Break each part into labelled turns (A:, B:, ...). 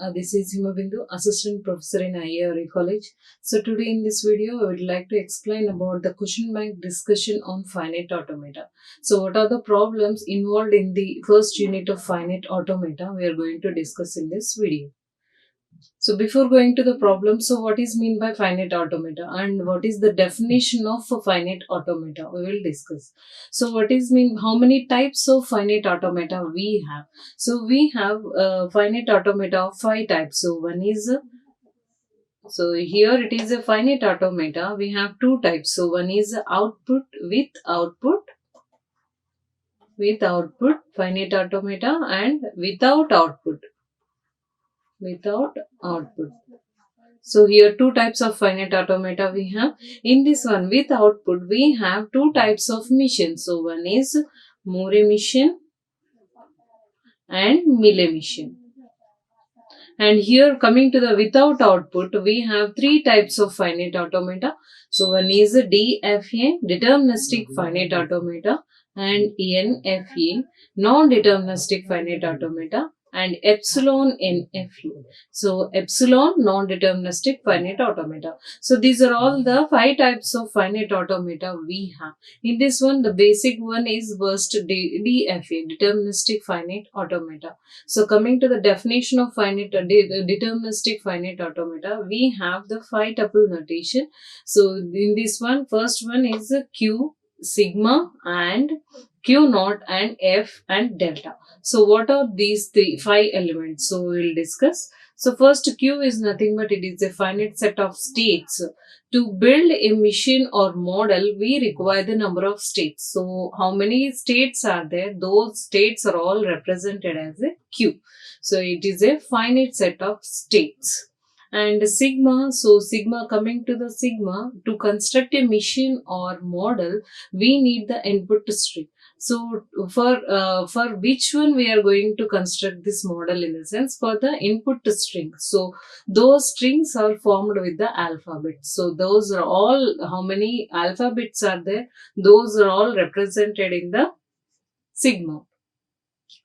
A: This is Himabindu, Assistant Professor in IARE College. So today in this video, I would like to explain about the question bank discussion on finite automata. So what are the problems involved in the first unit of finite automata we are going to discuss in this video. So before going to the problem, so what is mean by finite automata and what is the definition of a finite automata we will discuss. So what is mean, how many types of finite automata we have? So we have finite automata of 5 types. So one is so here it is a finite automata. We have 2 types. So one is output with output finite automata and without output. So here 2 types of finite automata we have. In this one with output we have 2 types of mission. So one is Moore mission and Mille mission. And here coming to the without output we have 3 types of finite automata. So one is DFA, deterministic finite automata, and NFA, non-deterministic finite automata, and epsilon NFA. So epsilon non-deterministic finite automata. So these are all the 5 types of finite automata we have. In this one the basic one is first DFA, deterministic finite automata. So coming to the definition of finite deterministic finite automata, we have the 5 tuple notation. So in this one, first one is Q, sigma, and Q naught, and F and delta. So what are these 5 elements? So we will discuss. So first Q is nothing but it is a finite set of states. To build a machine or model, we require the number of states. So how many states are there? Those states are all represented as a Q. So it is a finite set of states. And sigma, so sigma, coming to the sigma, to construct a machine or model, we need the input string. So for which one we are going to construct this model, in the sense for the input string. So those strings are formed with the alphabet. So those are all, how many alphabets are there? Those are all represented in the sigma.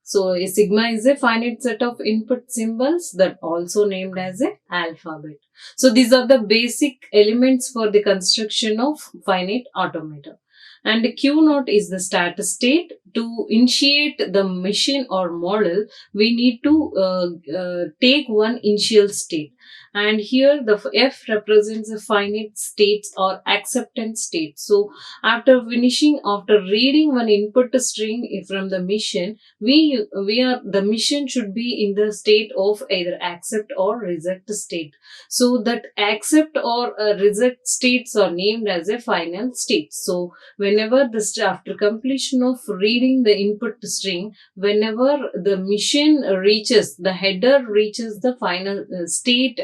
A: So a sigma is a finite set of input symbols that also named as a alphabet. So these are the basic elements for the construction of finite automata. And Q naught is the start state. To initiate the machine or model, we need to take one initial state. And here the F represents the finite states or acceptance state. So after reading one input string from the machine, the mission should be in the state of either accept or reject state. So that accept or reject states are named as a final state. So whenever after completion of reading the input string, whenever the mission reaches, the header reaches the final state,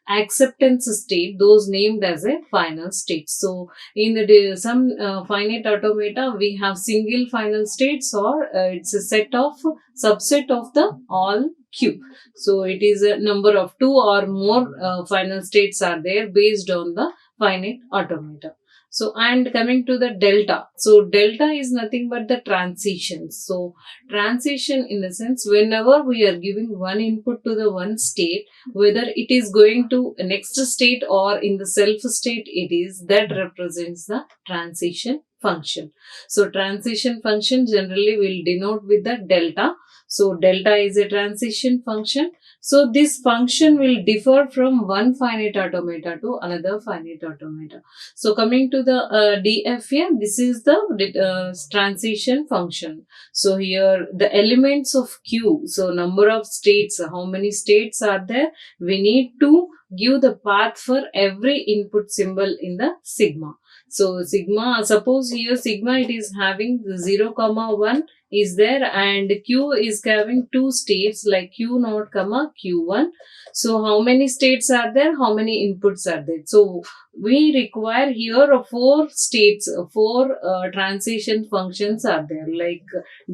A: acceptance state, those named as a final state. So in the some finite automata we have single final states, or it's a subset of the all Q. So it is a number of 2 or more final states are there based on the finite automata. So and coming to the delta. So delta is nothing but the transition. So transition, in the sense, whenever we are giving one input to the one state, whether it is going to next state or in the self state it is, that represents the transition function. So transition function generally will denote with the delta. So delta is a transition function. So this function will differ from one finite automata to another finite automata. So coming to the DFA, this is the transition function. So here the elements of Q, so number of states, how many states are there? We need to give the path for every input symbol in the sigma. So sigma, suppose here sigma it is having 0, 1 is there, and Q is having 2 states like Q naught, Q1. So how many states are there? How many inputs are there? So we require here 4 states, 4 transition functions are there, like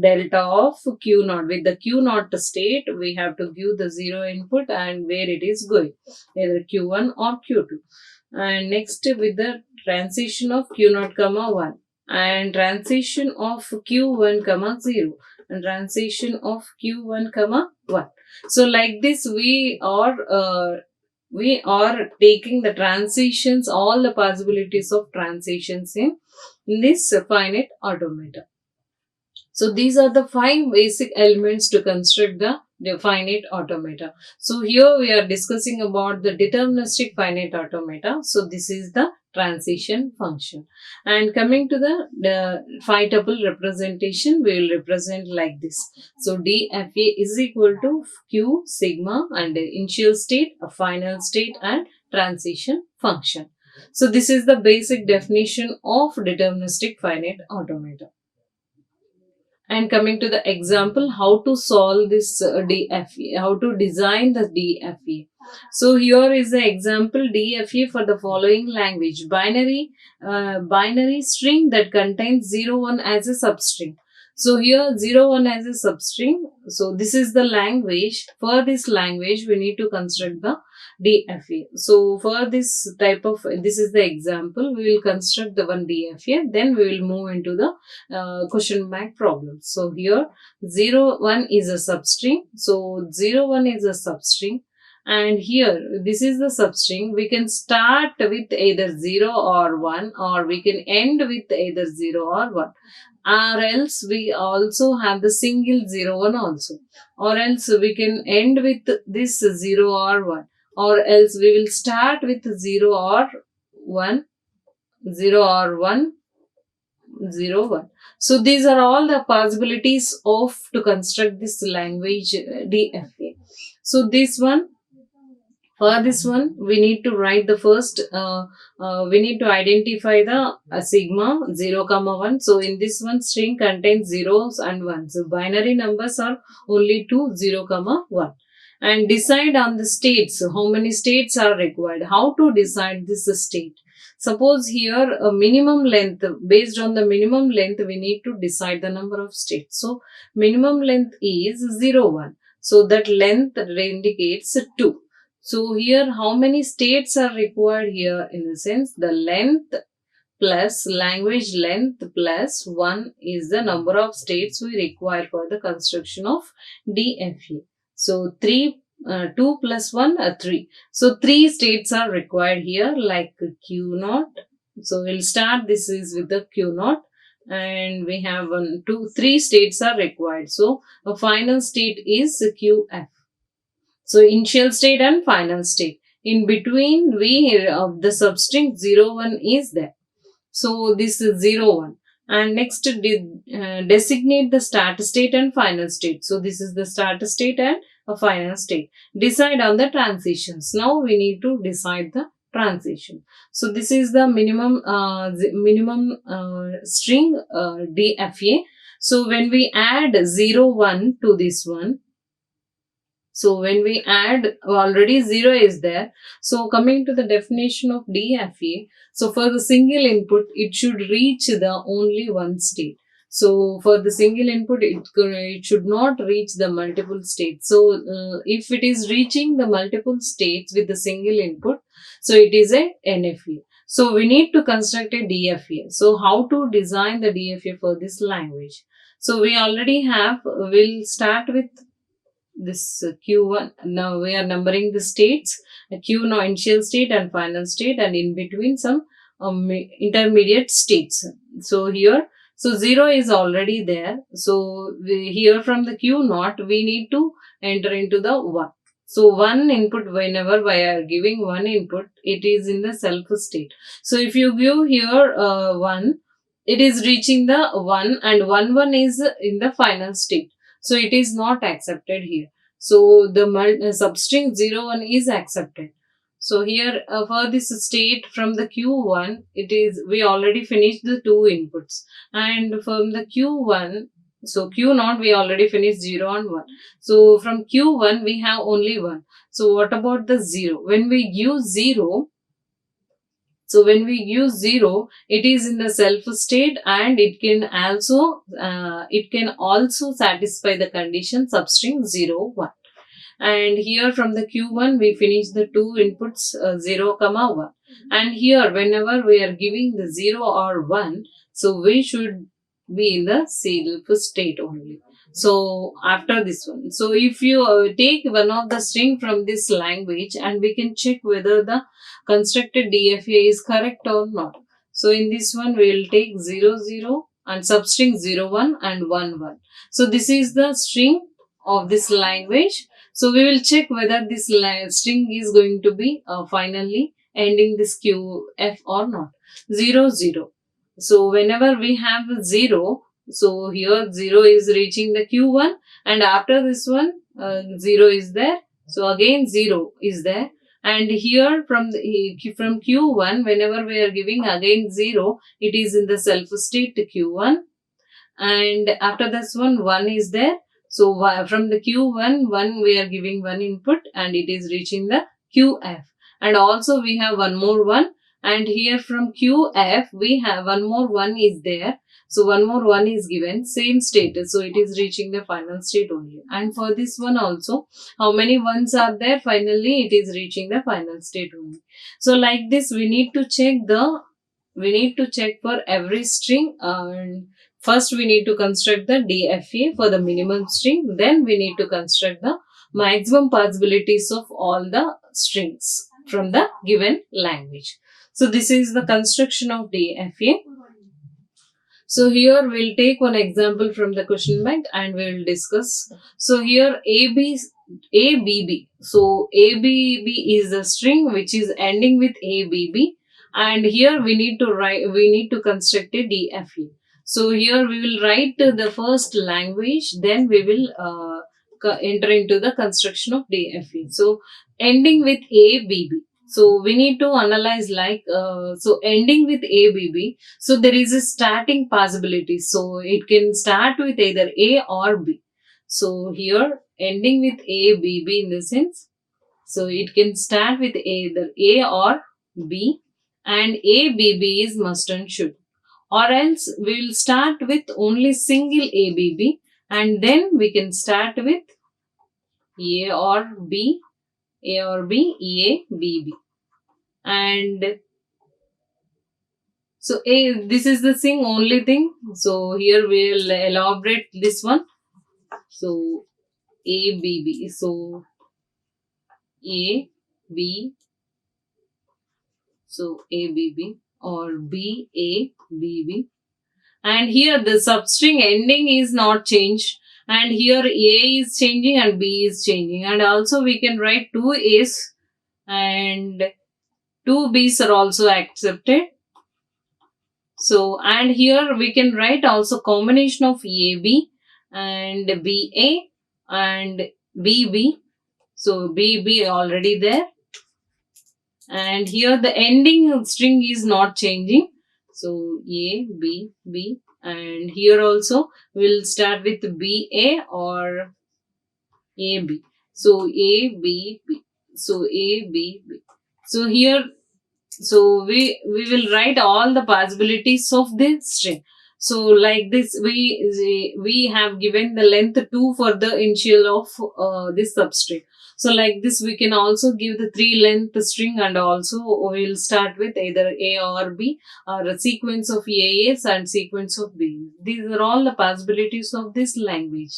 A: delta of Q naught. With the Q naught state, we have to give the 0 input and where it is going, either Q1 or Q2. And next with the transition of Q naught, 1, and transition of Q1, 0, and transition of Q1, 1. So like this, we are taking the transitions, all the possibilities of transitions in this finite automata. So these are the five basic elements to construct the finite automata. So here we are discussing about the deterministic finite automata. So this is the transition function. And coming to the phi tuple representation, we will represent like this. So dFA is equal to Q sigma and the initial state, a final state and transition function. So this is the basic definition of deterministic finite automata. And coming to the example, how to solve this DFE, how to design the DFE. So here is the example DFE for the following language: binary string that contains 01 as a substring. So here 01 as a substring. So this is the language. For this language, we need to construct the DFA. So for this type of, this is the example, we will construct the one DFA, then we will move into the question bank problems. So here 01 is a substring. So 01 is a substring. And here this is the substring. We can start with either 0 or 1, or we can end with either 0 or 1. Or else we also have the single 01 also. Or else we can end with this 0 or 1. Or else we will start with 0 or 1, 0 or 1, 0, 1. So these are all the possibilities of to construct this language DFA. So this one, for this one, we need to write the first, we need to identify the sigma 0, 1. So in this one, string contains zeros and ones. So binary numbers are only 2, 0, 1. And decide on the states. How many states are required? How to decide this state? Suppose here a minimum length, based on the minimum length, we need to decide the number of states. So minimum length is 0, 1. So that length indicates 2. So here how many states are required here? In the sense, the length plus language length plus 1 is the number of states we require for the construction of DFA. So 2 plus 1 are 3. So 3 states are required here, like Q naught. So we'll start, this is with the Q naught, and we have 3 states are required. So a final state is QF. So initial state and final state. In between, we the substring 01 is there. So this is 01. And next, designate the start state and final state. So this is the start state and a final state. Decide on the transitions. Now we need to decide the transition. So this is the minimum string DFA. So when we add 01 to this one, so when we add, already 0 is there. So coming to the definition of DFA, so for the single input, it should reach the only one state. So for the single input, it should not reach the multiple states. So if it is reaching the multiple states with the single input, so it is a NFA. So we need to construct a DFA. So how to design the DFA for this language? So we already have, we'll start with this Q1. Now we are numbering the states, Q now initial state and final state, and in between some intermediate states. So here, so 0 is already there. So here from the Q naught, we need to enter into the 1. So one input, whenever we are giving one input, it is in the self state. So if you give here 1, it is reaching the 1, and 1 is in the final state. So it is not accepted here. So the substring 01 is accepted. So here for this state from the Q1, it is, we already finished the 2 inputs. And from the Q1, so Q0 we already finished 0 and 1. So from Q1 we have only 1. So what about the 0? When we use 0, so when we use 0, it is in the self state, and it can also satisfy the condition substring 0, 1. And here from the Q1, we finish the 2 inputs 0, 1. And here whenever we are giving the 0 or 1, so we should be in the self state only. So after this one, so if you take one of the string from this language, and we can check whether the constructed DFA is correct or not. So in this one, we will take 0 0 and substring 0 1 and 1 1. So this is the string of this language. So we will check whether this string is going to be finally ending this QF or not. 0 0. So whenever we have 0, so here 0 is reaching the Q1, and after this one 0 is there. So again 0 is there, and here from from Q1, whenever we are giving again 0, it is in the self state Q1, and after this one 1 is there. So from the Q1 1 we are giving one input, and it is reaching the QF, and also we have one more one, and here from QF we have one more one is there. So one more one is given, same status, so it is reaching the final state only. And for this one also, how many ones are there? Finally it is reaching the final state only. So like this we need to check for every string, and first we need to construct the DFA for the minimum string, then we need to construct the maximum possibilities of all the strings from the given language. So this is the construction of DFA. So here we'll take one example from the question bank and we'll discuss. So here ABB. So ABB is a string which is ending with ABB, and here we need to construct a DFA. So here we will write the first language, then we will enter into the construction of DFA. So ending with ABB. So we need to analyze so ending with ABB. So there is a starting possibility. So it can start with either A or B. So here ending with ABB in the sense, so it can start with either A or B, and ABB is must and should. Or else we will start with only single ABB, and then we can start with A or B, A or B, A, B, B. And so this is the thing, only thing. So here we will elaborate this one. So ABB. So A, B. So ABB or B, A, B, B. And here the substring ending is not changed. And here A is changing and B is changing. And also we can write two A's and two B's are also accepted. So, and here we can write also combination of AB and BA and BB. So, BB already there. And here the ending string is not changing. So, A, B, B. And here also we'll start with BA or AB. So, A, B, B. So, A, B, B. So, here we will write all the possibilities of this string. So like this, we have given the length 2 for the initial of this substring. So like this we can also give the 3 length string, and also we will start with either A or B, or a sequence of A's and sequence of B. These are all the possibilities of this language.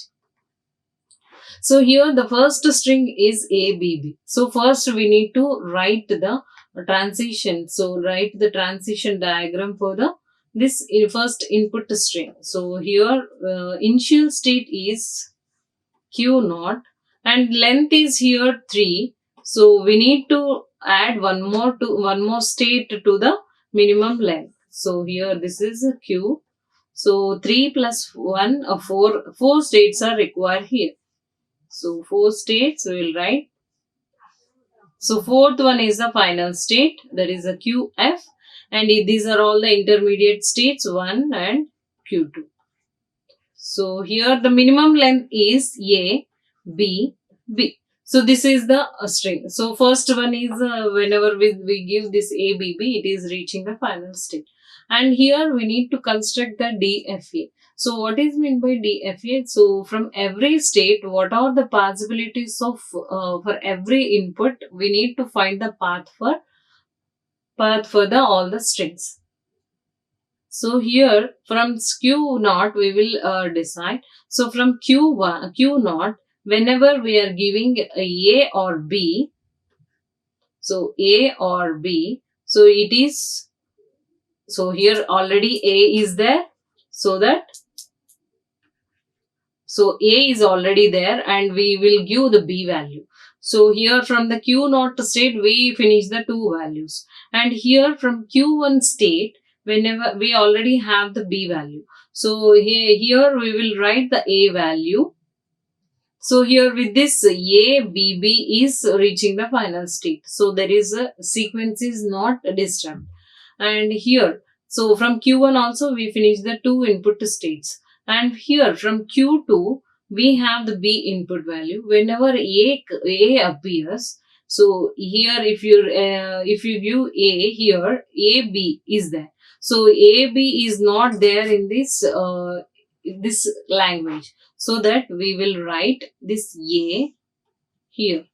A: So here the first string is ABB. So first we need to write the transition. So write the transition diagram for the this first input string. So here initial state is Q0 and length is here 3. So we need to add one more state to the minimum length. So here this is Q. So 3 plus 1 4 states are required here. So 4 states we will write. So fourth one is the final state, that is a QF, and these are all the intermediate states 1 and Q2. So here the minimum length is A, B, B. So this is the string. So first one is whenever we give this ABB, it is reaching the final state. And here we need to construct the DFA. So what is meant by DFA? So from every state, what are the possibilities of for every input? We need to find the path for the all the strings. So here from Q naught we will decide. So from Q naught, whenever we are giving A or B, so A or B, so it is, so here already A is there, so that, so A is already there and we will give the B value. So here from the Q naught state we finish the two values, and here from Q1 state whenever we already have the B value. So here we will write the A value. So here with this A, B, B is reaching the final state. So there is a sequence is not disturbed. And here, so from Q1 also we finish the two input states. And here from Q2 we have the B input value. Whenever A appears, so here if you view A here, A B is there. So A B is not there in this language, so that we will write this A here.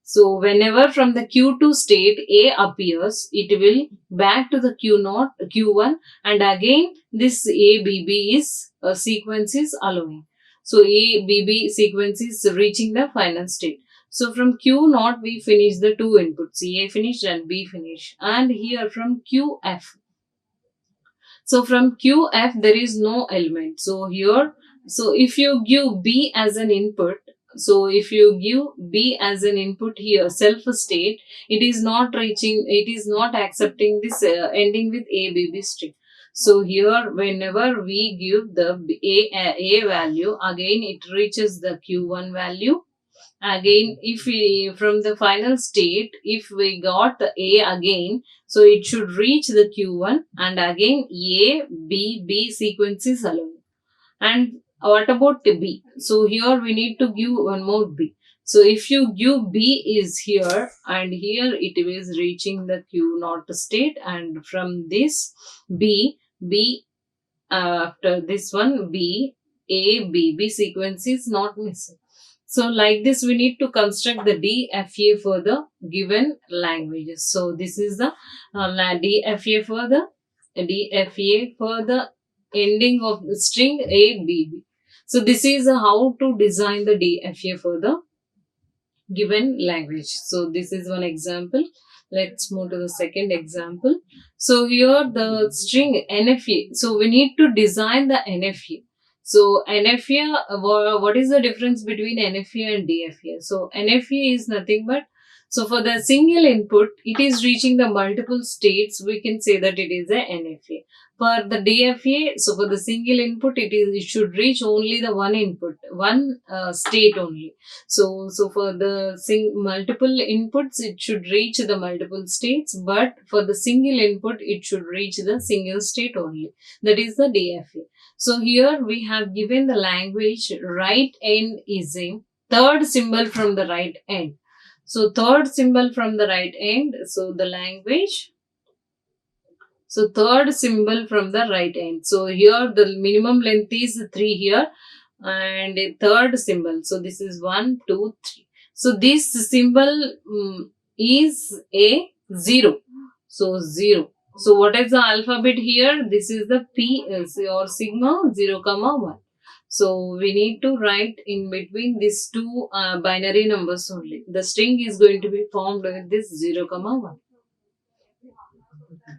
A: So whenever from the Q2 state A appears, it will back to the Q0, Q1, and again this ABB is sequence is allowing. So ABB sequence is reaching the final state. So from Q0 we finish the two inputs, A finish and B finish, and here from QF. So from QF there is no element. So here, so if you give B as an input, so if you give B as an input here, self state, it is not reaching, it is not accepting this ending with ABB string. So here whenever we give the A value, again it reaches the Q1 value. Again, if we from the final state, if we got the A again, so it should reach the Q1, and again A, B, B sequence is allowed. And what about the B? So here we need to give one more B. So if you give B is here, and here it is reaching the Q naught state, and from this B, after this one B, A, B, B sequence is not missing. So like this we need to construct the DFA for the given languages. So this is the DFA for the ending of the string ABB. So this is how to design the DFA for the given language. So this is one example. Let's move to the second example. So here the string NFA. So we need to design the NFA. So NFA, what is the difference between NFA and DFA? So NFA is nothing but, so for the single input, it is reaching the multiple states. We can say that it is a NFA. For the DFA, so for the single input, it should reach only the one input, one state only. So for the multiple inputs, it should reach the multiple states, but for the single input, it should reach the single state only. That is the DFA. So here we have given the language right end is a third symbol from the right end. So third symbol from the right end. So the language. So third symbol from the right end. So here the minimum length is 3 here, and a third symbol. So this is 1, 2, 3. So this symbol is a 0. So 0. So what is the alphabet here? This is the P or sigma 0, 1. So we need to write in between these two binary numbers only. The string is going to be formed with this 0, 1.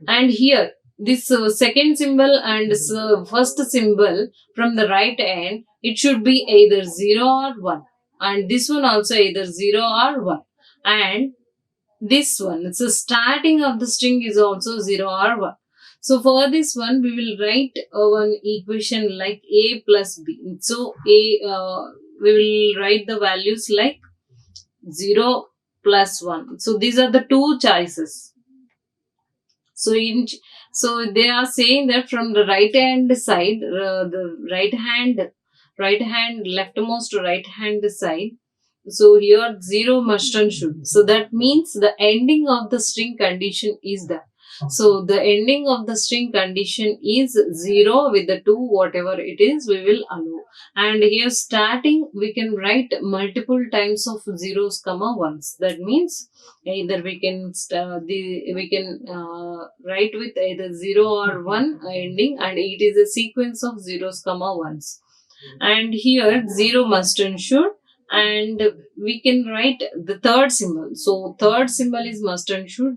A: And here this second symbol and first symbol from the right end, it should be either 0 or 1, and this one also either 0 or 1, and this one, so starting of the string is also 0 or 1. So for this one we will write one equation like A plus B. So we will write the values like 0 plus 1. So these are the two choices. So they are saying that from the right hand side, the right hand leftmost right hand side. So here 0 must and should. So that means the ending of the string condition is that. So the ending of the string condition is 0 with the 2, whatever it is, we will allow. And here starting, we can write multiple times of zeros, comma ones. That means either we can write with either 0 or 1 ending, and it is a sequence of zeros, comma ones. And here 0 must ensure, and we can write the third symbol. So third symbol is must and should.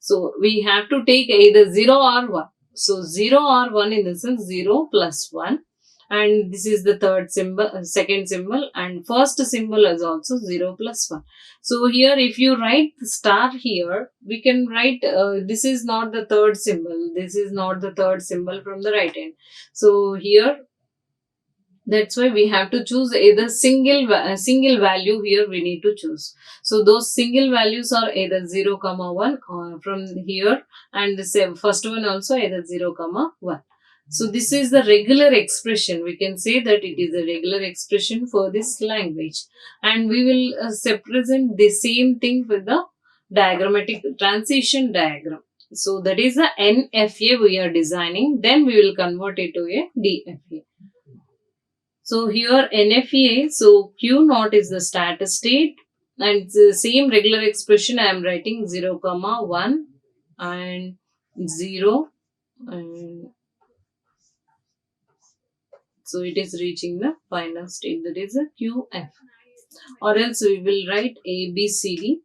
A: So we have to take either 0 or 1. So 0 or 1 in the sense 0 plus 1. And this is the third symbol, second symbol, and first symbol is also 0 plus 1. So here if you write the star here, we can write this is not the third symbol. This is not the third symbol from the right hand. So here that's why we have to choose either single value. Here we need to choose. So those single values are either 0 comma 1 from here, and the same first one also either 0 comma 1. So this is the regular expression. We can say that it is a regular expression for this language, and we will represent the same thing with the diagrammatic transition diagram. So that is the NFA we are designing. Then we will convert it to a DFA. So here NFA, so Q naught is the status state, and it's the same regular expression I am writing 0 comma 1 and 0, and so it is reaching the final state, that is a QF. Or else we will write ABCD.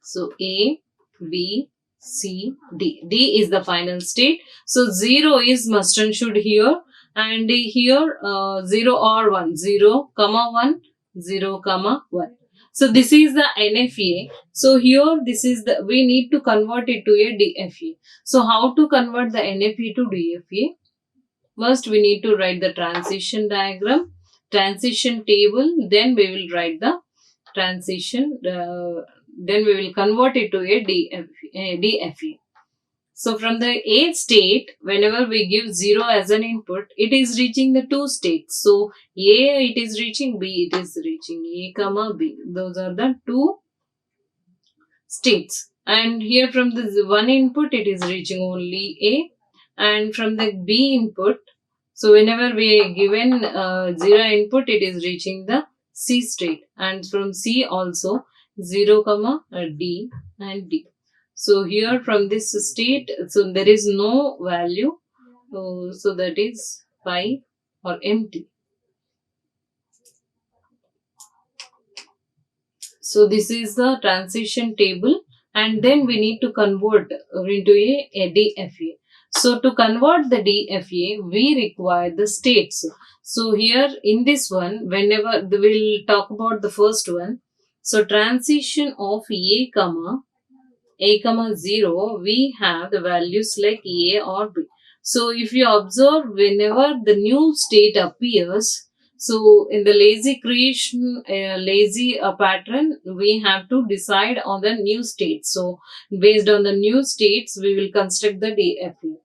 A: So A, B, C, D. D is the final state. So 0 is must and should here, and here 0 or 1. 0, comma 1, 0, comma 1. So this is the NFA. So here this is the, we need to convert it to a DFA. So how to convert the NFA to DFA? First we need to write the transition diagram, transition table, then we will write the transition, then we will convert it to a DFA. So from the A state, whenever we give 0 as an input, it is reaching the two states. So A it is reaching, B it is reaching, A comma B. Those are the two states. And here from the one input, it is reaching only A. And from the B input, so whenever we given 0 input, it is reaching the C state. And from C also 0 comma D and D. So here from this state, so there is no value, so that is pi or empty. So this is the transition table, and then we need to convert into a DFA. So to convert the DFA, we require the states. So here in this one, whenever we'll talk about the first one, so transition of A comma 0, we have the values like A or B. So if you observe, whenever the new state appears, so in the lazy creation, lazy pattern, we have to decide on the new state. So based on the new states, we will construct the DFA.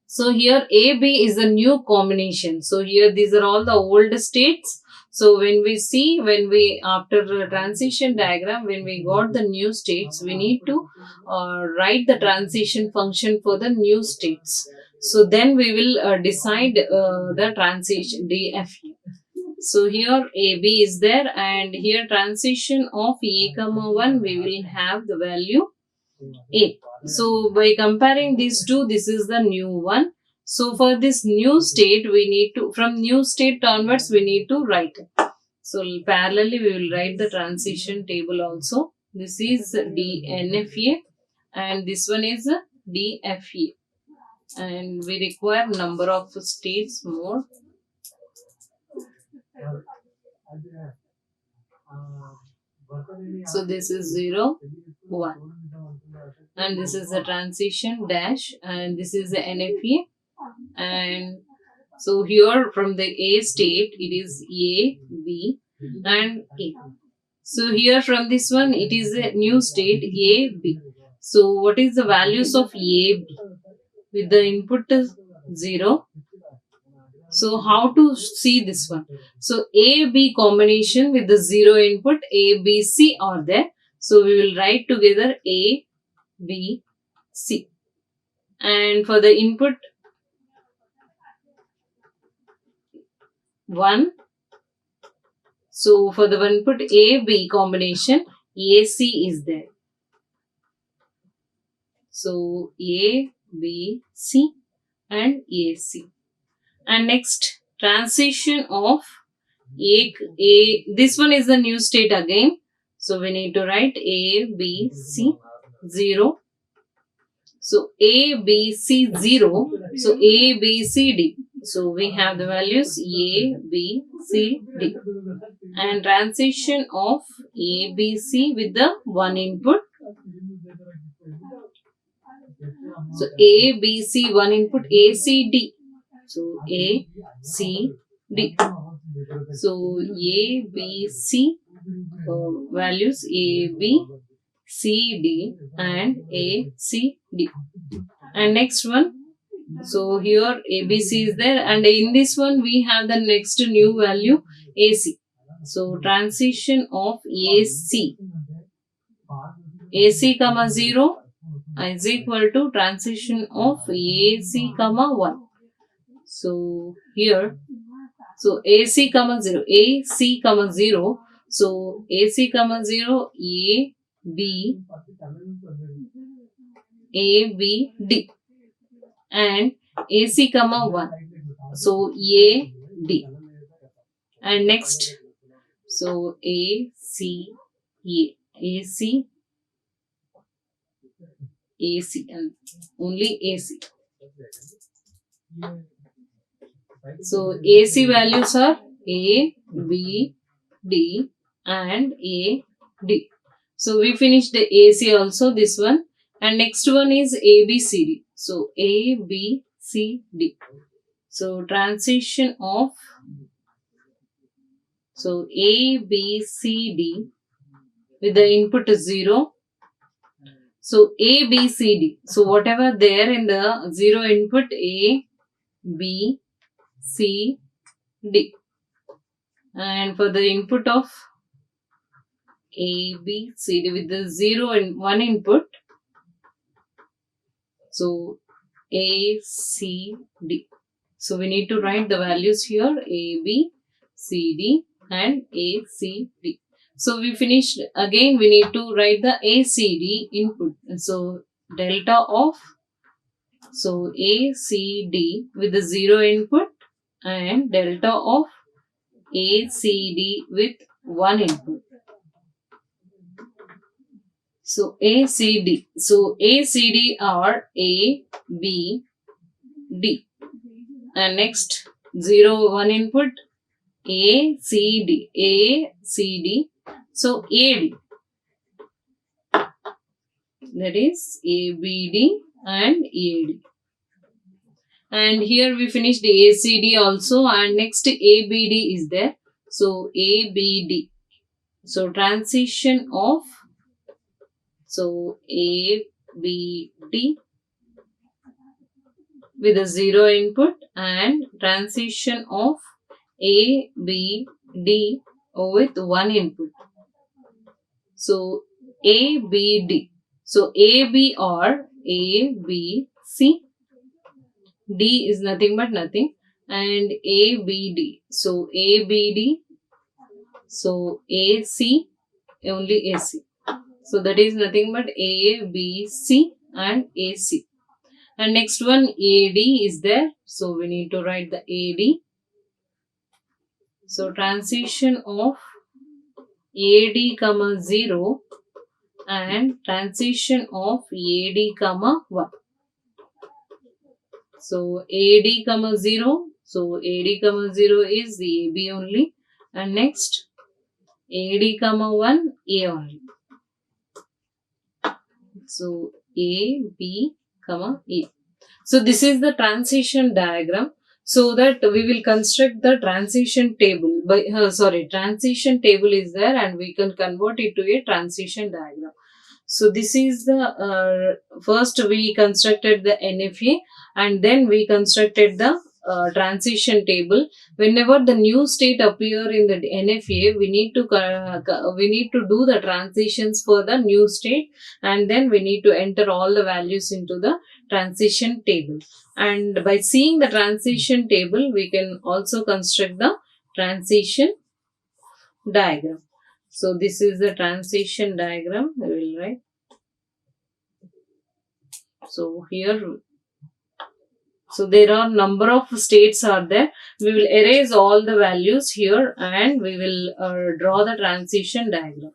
A: So here AB is a new combination. So here these are all the old states. So when we after the transition diagram, when we got the new states, we need to write the transition function for the new states. So then we will decide the transition DFA. So here AB is there, and here transition of A comma 1, we will have the value A. So by comparing these two, this is the new one. So for this new state, we need to, from new state onwards, we need to write it. So parallelly, we will write the transition table also. This is DNFA, and this one is DFA. And we require number of states more. So this is 0, 1. And this is the transition dash, and this is the NFA. And so here from the A state, it is A, B, and A. So here from this one, it is a new state A, B. So what is the values of A, B? With the input is 0. So how to see this one? So A-B combination with the 0 input, A, B, C are there. So we will write together A, B, C. And for the input 1, so for the input A-B combination, AC is there. So A, B, C and AC. And next, transition of this one is the new state again. So we need to write A, B, C, 0. So A, B, C, 0. So A, B, C, D. So we have the values A, B, C, D. And transition of A, B, C with the one input. So A, B, C, one input, A, C, D. So A, C, D. So A, B, C values A, B, C, D and A, C, D. And next one. So here A, B, C is there, and in this one we have the next new value AC. So transition of AC. AC comma 0 is equal to transition of AC comma 1. So here, so AC comma 0, AC comma 0. So AC comma 0, A, B, D. And AC comma 1. So A, D. And next, so A, C, A, AC, AC and only AC. So AC values are A, B, D and A, D. So we finished the AC also, this one. And next one is A, B, C, D. So A, B, C, D. So transition of, so A, B, C, D with the input is 0. So A, B, C, D. So whatever there in the 0 input, A, B, C, D. And for the input of A, B, C, D with the 0 and 1 input, so A, C, D. So we need to write the values here A, B, C, D and A, C, D. So we finished. Again we need to write the A, C, D input. So delta of, so A, C, D with the 0 input and delta of A, C, D with 1 input. So A, C, D. So A, C, D are A, B, D. And next 0, 1 input A, C, D. A, C, D. So A, D. That is A, B, D and A, D. And here we finished the A, C, D also, and next A, B, D is there. So A, B, D. So transition of, so A, B, D with a 0 input and transition of A, B, D with 1 input. So A, B, D. So A, B or A, B, C. D is nothing but nothing. And A, B, D. So A, B, D. So A, C, only A, C. So that is nothing but A, B, C and A, C. And next one A, D is there. So we need to write the A, D. So transition of A, D comma 0 and transition of A, D comma 1. So A, D comma 0. So A, D comma 0 is A, B only. And next A, D comma 1, A only. So A, B comma A. So this is the transition diagram. So that we will construct the transition table. Transition table is there and we can convert it to a transition diagram. So this is the first we constructed the NFA and then we constructed the transition table. Whenever the new state appear in the NFA, we need to do the transitions for the new state, and then we need to enter all the values into the transition table. And by seeing the transition table, we can also construct the transition diagram. So this is the transition diagram we will write. So here, so there are number of states are there. We will erase all the values here and we will draw the transition diagram.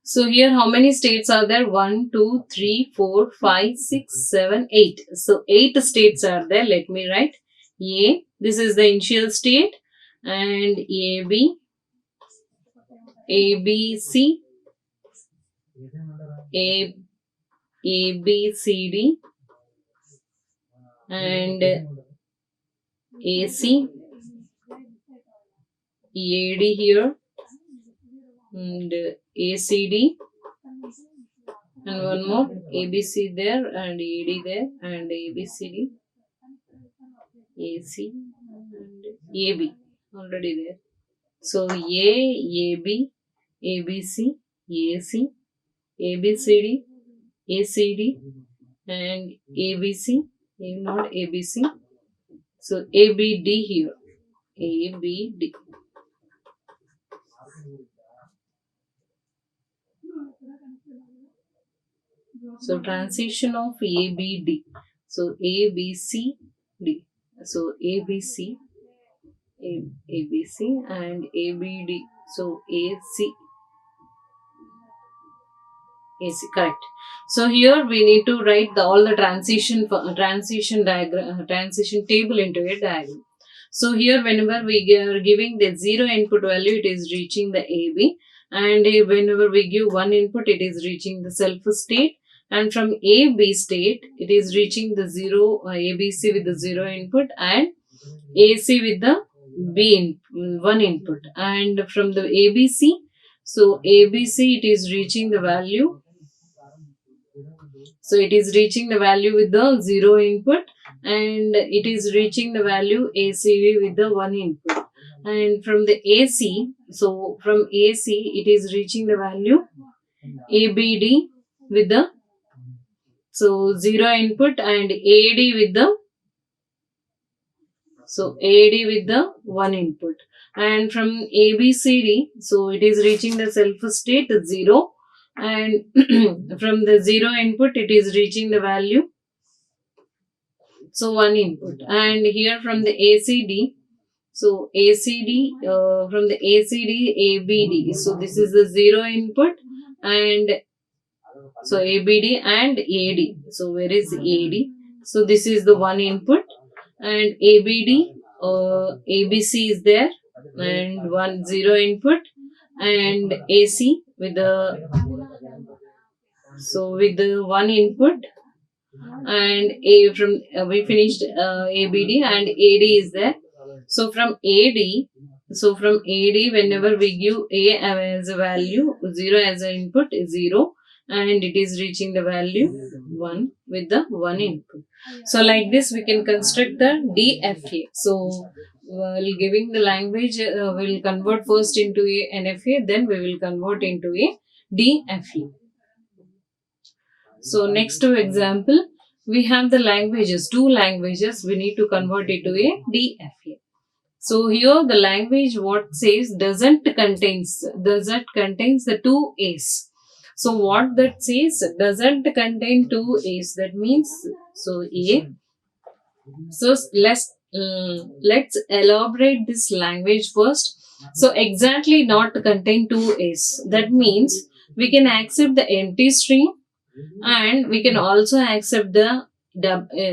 A: So here how many states are there? 1, 2, 3, 4, 5, 6, 7, 8. So 8 states are there. Let me write A. This is the initial state, and AB, ABC, ABCD, and AC, EAD here, and ACD, and one more ABC there, and EAD there, and ABCD, AC, and AB already there. So AB, ABC, AC, ABCD, ACD, and ABC, not ABC. So ABD here, ABD. So transition of ABD. So ABCD. So ABC, ABC, and ABD. So AC. Correct. So here we need to write all the transition diagram, transition table into a diagram. So here whenever we are giving the 0 input value, it is reaching the AB, and whenever we give 1 input, it is reaching the self state, and from AB state, it is reaching the 0 ABC with the 0 input, and AC with the 1 input, and from the ABC, so ABC, it is reaching the value. So it is reaching the value with the 0 input, and it is reaching the value ACV with the 1 input. And from the AC, so from AC, it is reaching the value ABD with the 0 input, and AD with the AD with the 1 input. And from ABCD, so it is reaching the self state 0, and from the 0 input, it is reaching the value, so 1 input. And here from the ACD, so ACD, from the ACD, ABD, so this is the 0 input, and so ABD and AD. So where is AD? So this is the 1 input, and ABD, ABC is there, and 0 input, and AC with the with the 1 input, and we finished ABD, and AD is there. So from AD, whenever we give A as a value, 0 as an input is 0, and it is reaching the value 1 with the 1 input. So like this we can construct the DFA. So while giving the language, we'll convert first into a NFA, then we will convert into a DFA. So next to example, we have the languages, 2 languages, we need to convert it to a DFA. So here the language what says doesn't contains the 2 A's. So what that says, doesn't contain 2 A's, that means, so A. So let's elaborate this language first. So exactly not contain 2 A's, that means we can accept the empty string, and we can also accept the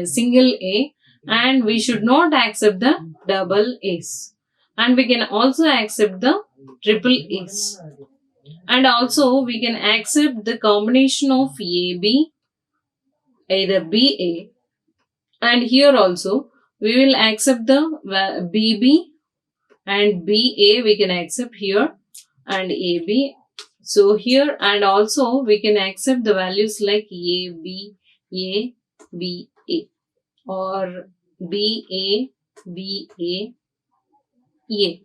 A: single A, and we should not accept the double A's, and we can also accept the triple A's, and also we can accept the combination of AB, either BA, and here also we will accept the BB, and BA we can accept here, and AB. So here, and also we can accept the values like AB, A, B, A, or B, A, B, A, A.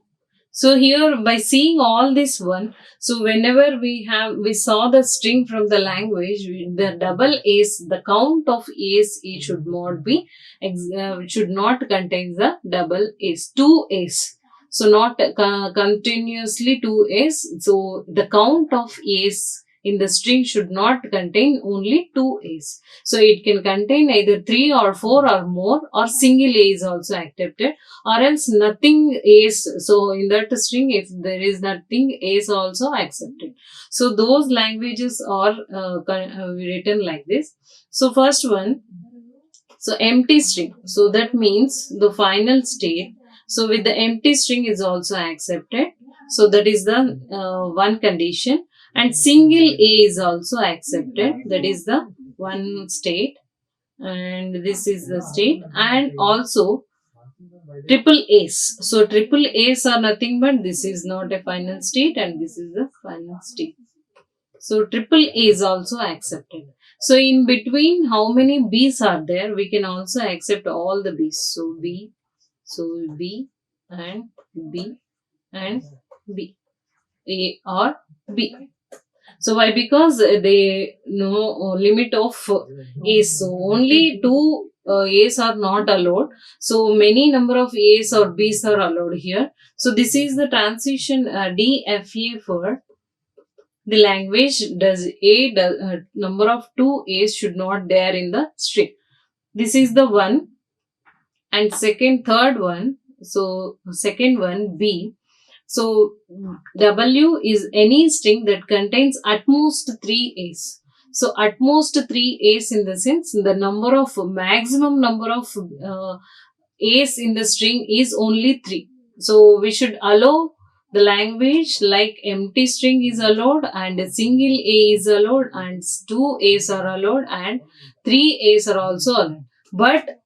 A: So here by seeing all this one, so whenever we saw the string from the language, the double A's, the count of A's, it should not be, should not contain the double A's, two A's. So not continuously two A's. So the count of A's in the string should not contain only two A's. So it can contain either 3 or 4 or more, or single A is also accepted, or else nothing is. So in that string, if there is nothing, is also accepted. So those languages are written like this. So first one, so empty string, so that means the final state. So with the empty string is also accepted. So that is the one condition. And single A is also accepted, that is the one state, and this is the state. And also triple A's. So triple A's are nothing but this is not a final state and this is the final state. So triple A is also accepted. So in between how many B's are there, we can also accept all the B's. So B, and B and B, A or B. So why? Because they know limit of A's. So only two A's are not allowed. So many number of A's or B's are allowed here. So this is the transition DFA for the language. Does number of two A's should not there in the string. This is the one. And third one. So second one, B. So W is any string that contains at most 3 A's. So at most 3 A's in the sense the maximum number of A's in the string is only 3. So we should allow the language like empty string is allowed, and a single A is allowed, and 2 A's are allowed, and 3 A's are also allowed. But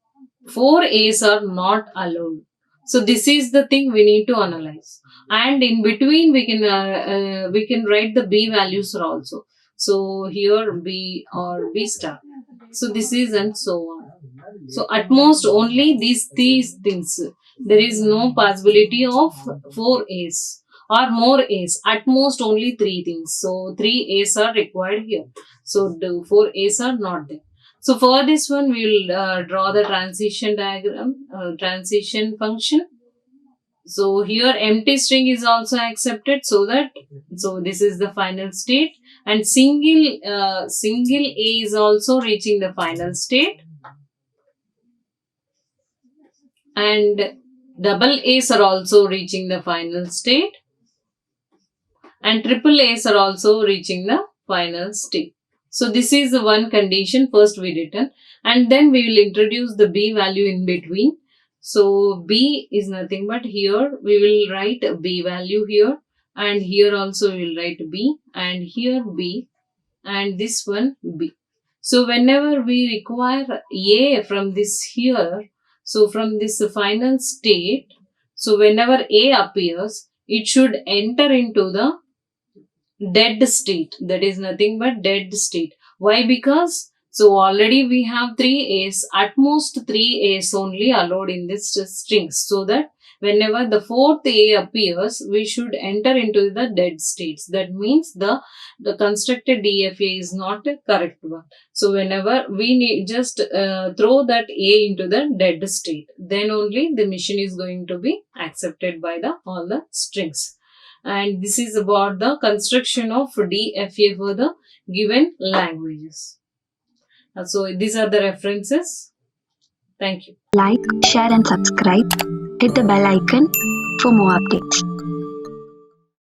A: 4 A's are not allowed. So this is the thing we need to analyze. And in between we can write the B values also. So here B or B star. So this is, and so on. So at most only these things. There is no possibility of 4 A's or more A's. At most only 3 things. So 3 A's are required here. So the 4 A's are not there. So for this one, we will draw the transition diagram, transition function. So here empty string is also accepted, so this is the final state, and single A is also reaching the final state, and double A's are also reaching the final state, and triple A's are also reaching the final state. So this is the one condition first we written, and then we will introduce the B value in between. So B is nothing but here we will write B value here, and here also we will write B, and here B, and this one B. So whenever we require A from this here, so from this final state, so whenever A appears, it should enter into the dead state. That is nothing but dead state. Why? Because so already we have 3 A's, at most 3 A's only allowed in this strings, so that whenever the fourth A appears, we should enter into the dead states. That means the constructed DFA is not a correct one. So whenever we need just throw that A into the dead state, then only the machine is going to be accepted by all the strings. And this is about the construction of DFA for the given languages. So these are the references. Thank you.
B: Like, share and subscribe. Hit the bell icon for more updates.